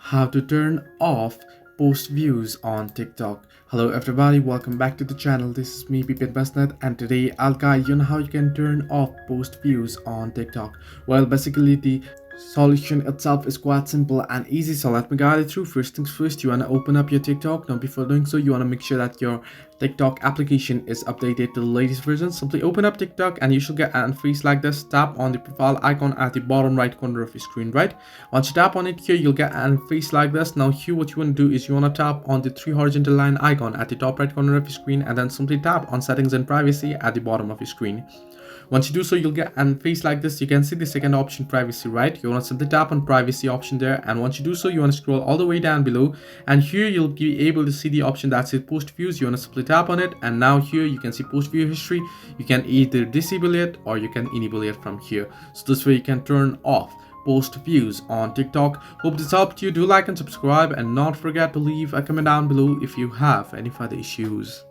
how to turn off post views on TikTok. Hello everybody, welcome back to the channel. This is me Bipin Basnet, and today I'll guide you on how you can turn off post views on TikTok. Well, basically the solution itself is quite simple and easy, so let me guide you through. First things first, you want to open up your TikTok. Now before doing so, you want to make sure that your TikTok application is updated to the latest version. Simply open up TikTok and you should get an interface like this. Tap on the profile icon at the bottom right corner of your screen, right? Once you tap on it here, you'll get an interface like this. Now here what you want to do is you want to tap on the three horizontal line icon at the top right corner of your screen, and then simply tap on settings and privacy at the bottom of your screen. Once you do so, you'll get an face like this. You can see the second option, privacy, right? You want to simply tap on privacy option there, and once you do so, you want to scroll all the way down below, and here you'll be able to see the option that says post views. You want to simply tap on it, and now here you can see post view history. You can either disable it or you can enable it from here. So this way you can turn off post views on TikTok. Hope this helped you. Do like and subscribe, and not forget to leave a comment down below if you have any further issues.